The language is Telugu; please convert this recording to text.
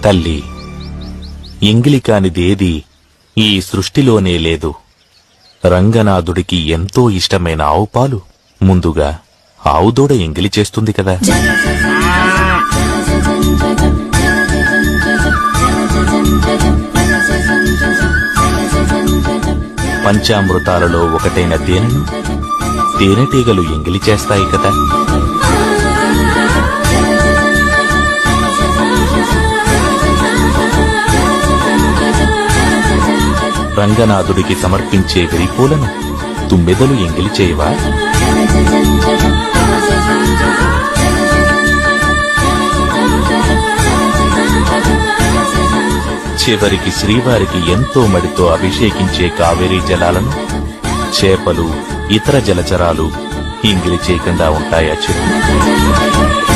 తల్లి, ఎంగిలి కానిదేది ఈ సృష్టిలోనే లేదు. రంగనాథుడికి ఎంతో ఇష్టమైన ఆవుపాలు ముందుగా ఆవుదూడ ఎంగిలి చేస్తుంది కదా. పంచామృతాలలో ఒకటైన తేనెను తేనెటీగలు ఎంగిలి చేస్తాయి కదా. రంగనాథుడికి సమర్పించే వెరిపూలను తుమ్మెదలు ఎంగిలి చేయవా? చివరికి శ్రీవారికి ఎంతో మడితో అభిషేకించే కావేరీ జలాలను చేపలు, ఇతర జలచరాలు ఎంగిలి చేయకుండా ఉంటాయా చెప్పు?